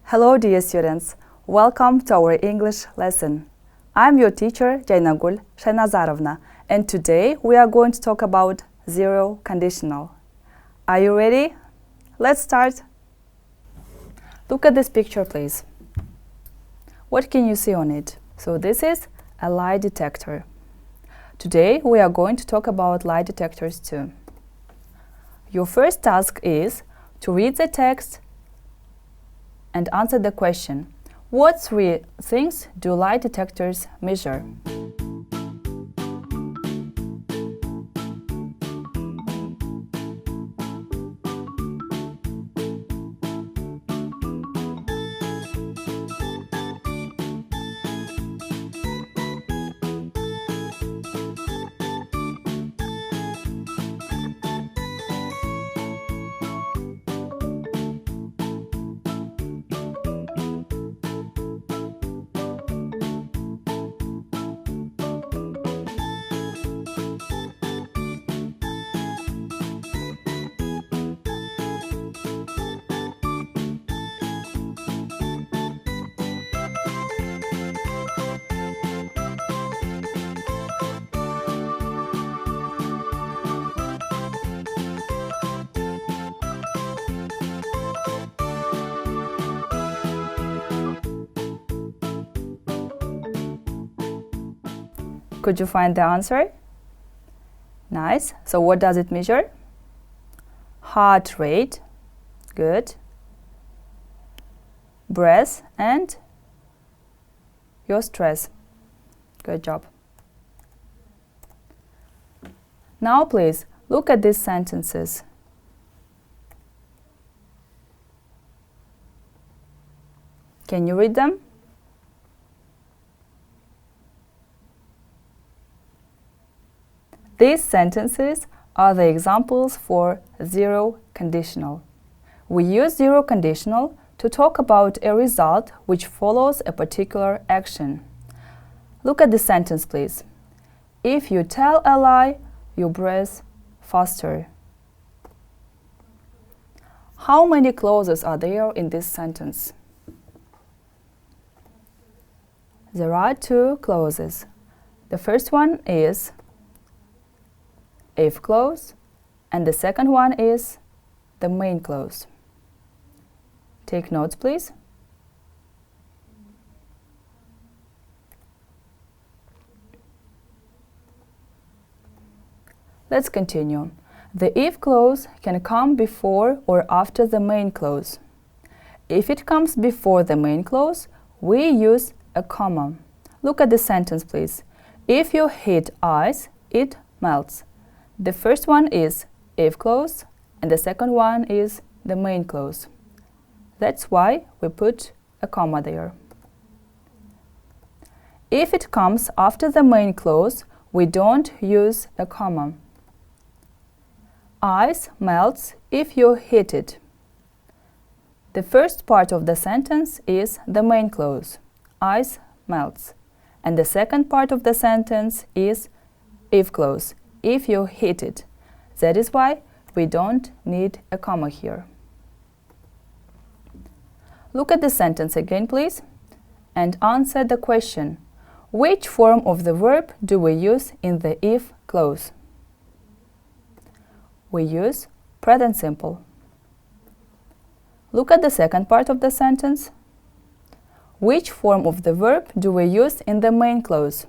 Hello dear students, welcome to our English lesson. I'm your teacher Жайнагүл Шайназаровна, and today we are going to talk about zero conditional. Are you ready? Let's start. Look at this picture please. What can you see on it? So this is a lie detector. Today we are going to talk about lie detectors too. Your first task is to read the text and answer the question, what three things do lie detectors measure? Could you find the answer? Nice. So what does it measure? Heart rate. Good. Breath and your stress. Good job. Now please look at these sentences. Can you read them? These sentences are the examples for zero conditional. We use zero conditional to talk about a result which follows a particular action. Look at the sentence, please. If you tell a lie, you breathe faster. How many clauses are there in this sentence? There are two clauses. The first one is if clause, and the second one is the main clause. Take notes, please. Let's continue. The if clause can come before or after the main clause. If it comes before the main clause, we use a comma. Look at the sentence, please. If you heat ice, it melts. The first one is if clause and the second one is the main clause. That's why we put a comma there. If it comes after the main clause, we don't use a comma. Ice melts if you heat it. The first part of the sentence is the main clause. Ice melts. And the second part of the sentence is if clause. If you heat it. That is why we don't need a comma here. Look at the sentence again, please, and answer the question. Which form of the verb do we use in the if clause? We use present simple. Look at the second part of the sentence. Which form of the verb do we use in the main clause?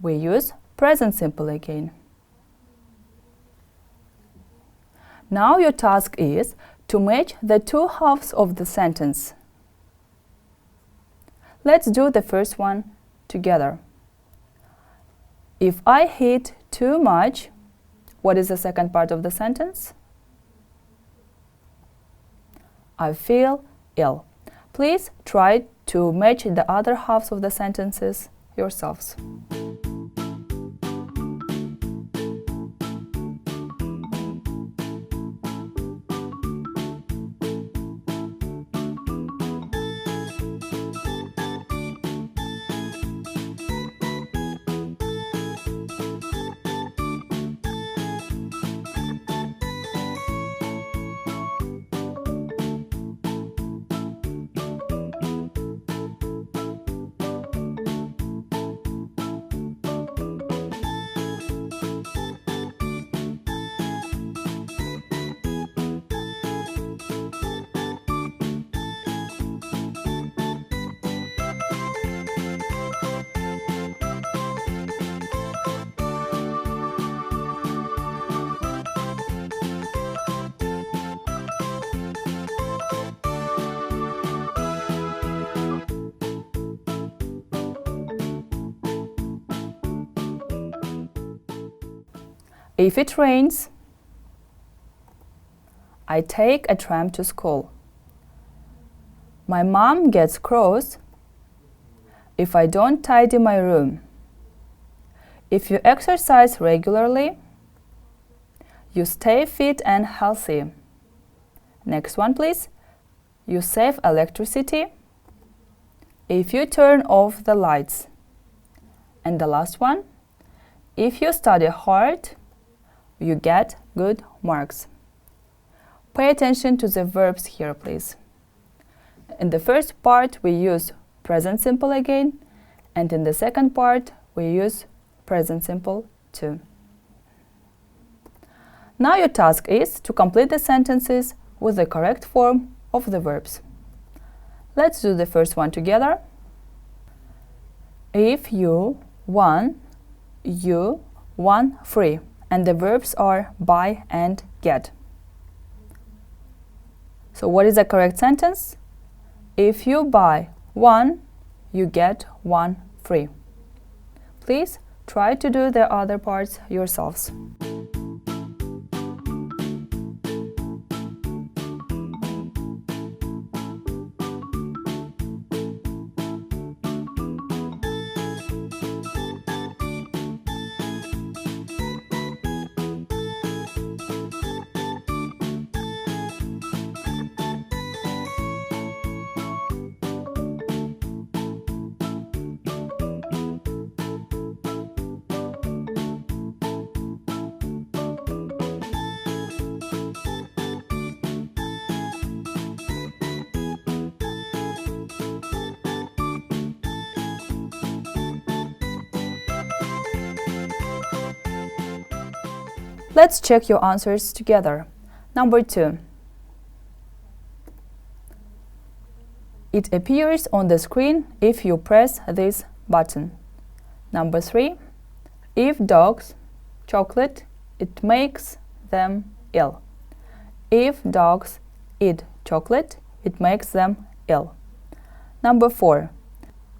We use present simple again. Now your task is to match the two halves of the sentence. Let's do the first one together. If I heat too much, what is the second part of the sentence? I feel ill. Please try to match the other halves of the sentences yourselves. If it rains, I take a tram to school. My mom gets cross if I don't tidy my room. If you exercise regularly, you stay fit and healthy. Next one, please. You save electricity if you turn off the lights. And the last one, if you study hard, you get good marks. Pay attention to the verbs here, please. In the first part, we use present simple again, and in the second part, we use present simple too. Now your task is to complete the sentences with the correct form of the verbs. Let's do the first one together. If you won free, and the verbs are buy and get. So what is the correct sentence? If you buy one, you get one free. Please try to do the other parts yourselves. Let's check your answers together. Number 2. It appears on the screen if you press this button. Number 3. If dogs chocolate, it makes them ill. If dogs eat chocolate, it makes them ill. Number 4.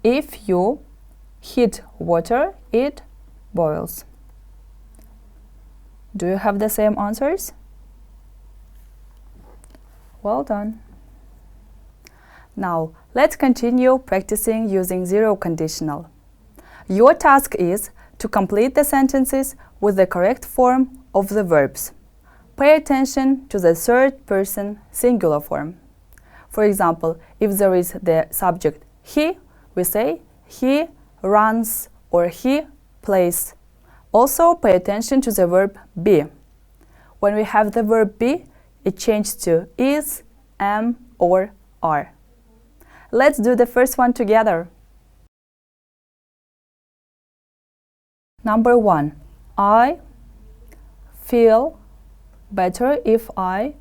If you heat water, it boils. Do you have the same answers? Well done. Now, let's continue practicing using zero conditional. Your task is to complete the sentences with the correct form of the verbs. Pay attention to the third person singular form. For example, if there is the subject he, we say he runs or he plays. Also, pay attention to the verb be. When we have the verb be, it changes to is, am, or are. Let's do the first one together. Number 1. I feel better if I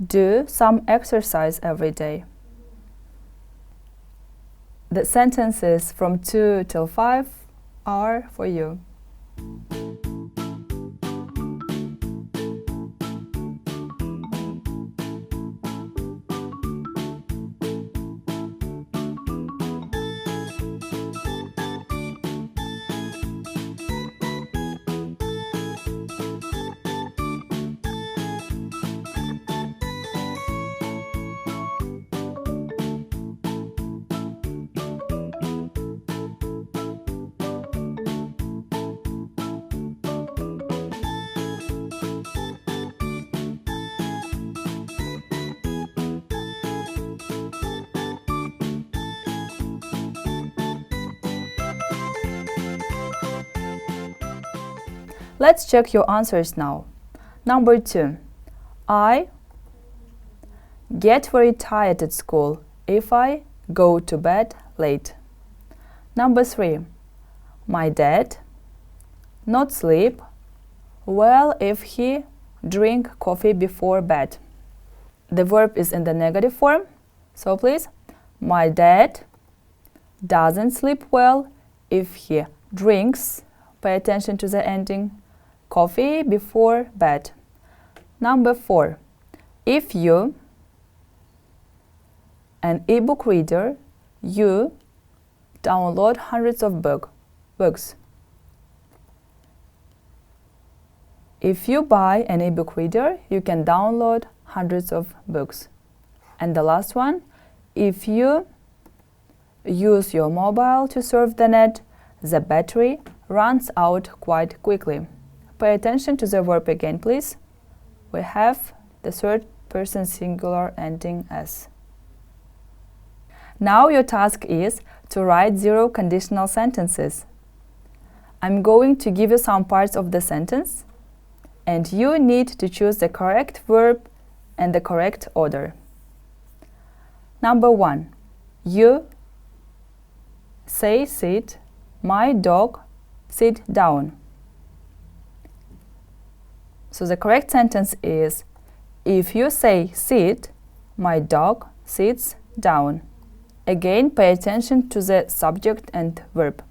do some exercise every day. The sentences from 2 till 5 are for you. Let's check your answers now. Number 2. I get very tired at school if I go to bed late. Number 3. My dad not sleep well if he drink coffee before bed. The verb is in the negative form, so please, my dad doesn't sleep well if he drinks, pay attention to the ending, coffee before bed. Number 4. If you, an ebook reader, you download hundreds of books. If you buy an ebook reader, you can download hundreds of books. And the last one, if you use your mobile to surf the net, the battery runs out quite quickly. Pay attention to the verb again, please. We have the third person singular ending s. Now your task is to write 0 conditional sentences. I'm going to give you some parts of the sentence, and you need to choose the correct verb and the correct order. Number 1. You say sit, my dog sit down. So the correct sentence is, if you say sit, my dog sits down. Again, pay attention to the subject and verb.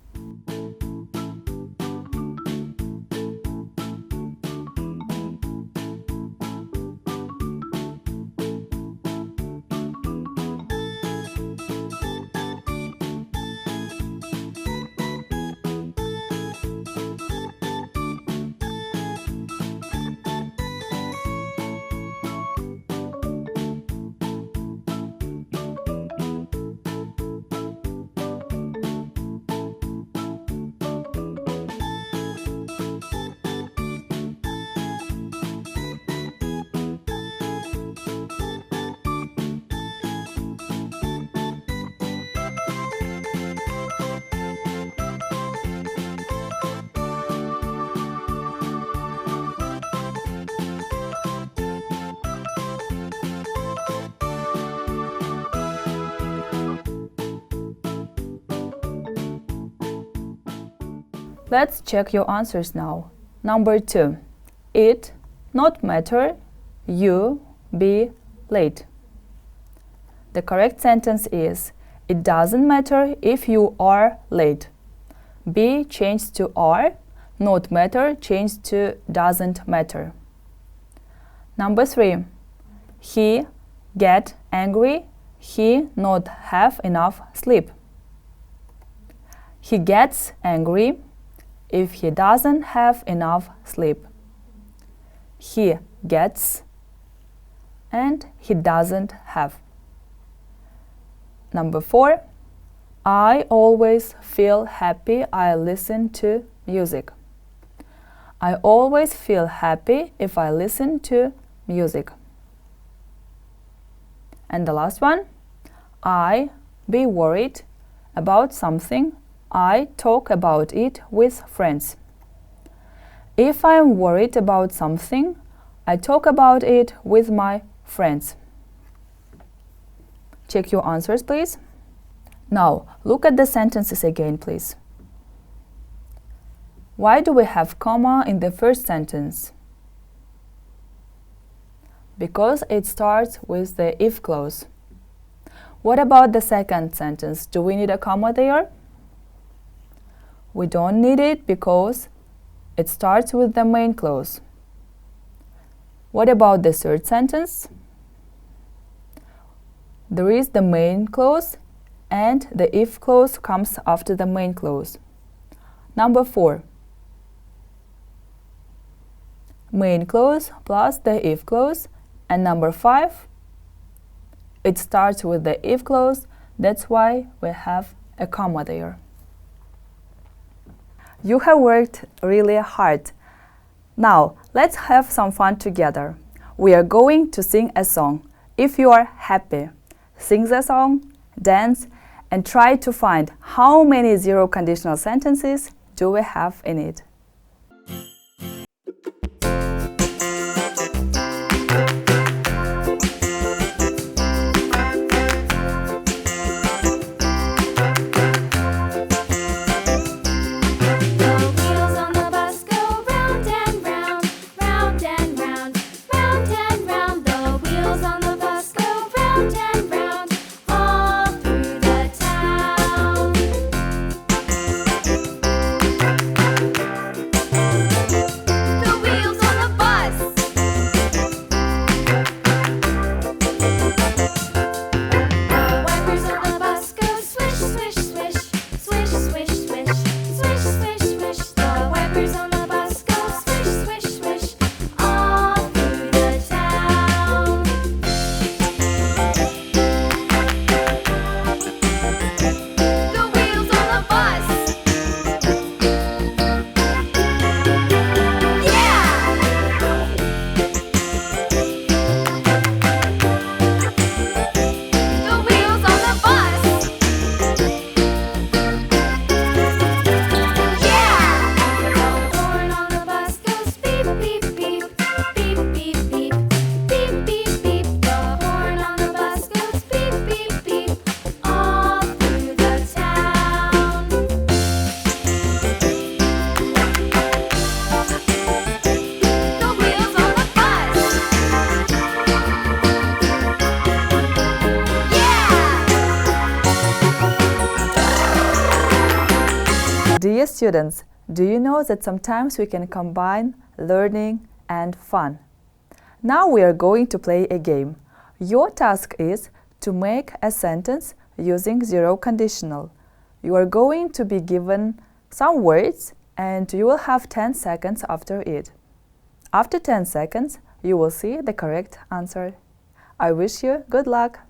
Let's check your answers now. Number 2. It not matter you be late. The correct sentence is, it doesn't matter if you are late. Be changed to are, not matter changed to doesn't matter. Number 3. He get angry, he not have enough sleep. He gets angry if he doesn't have enough sleep. He gets and he doesn't have. Number 4. I always feel happy I listen to music. I always feel happy if I listen to music. And the last one. I be worried about something, I talk about it with friends. If I am worried about something, I talk about it with my friends. Check your answers, please. Now, look at the sentences again, please. Why do we have comma in the first sentence? Because it starts with the if clause. What about the second sentence? Do we need a comma there? We don't need it because it starts with the main clause. What about the third sentence? There is the main clause and the if clause comes after the main clause. Number 4. Main clause plus the if clause. And number 5, it starts with the if clause, that's why we have a comma there. You have worked really hard. Now, let's have some fun together. We are going to sing a song. If you are happy, sing the song, dance, and try to find how many zero conditional sentences do we have in it. students, do you know that sometimes we can combine learning and fun? Now we are going to play a game. Your task is to make a sentence using zero conditional. You are going to be given some words and you will have 10 seconds after it. After 10 seconds, you will see the correct answer. I wish you good luck!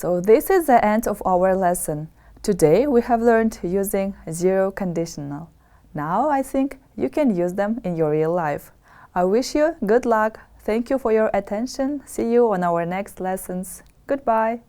So this is the end of our lesson. Today we have learned using zero conditional. Now I think you can use them in your real life. I wish you good luck. Thank you for your attention. See you on our next lessons. Goodbye.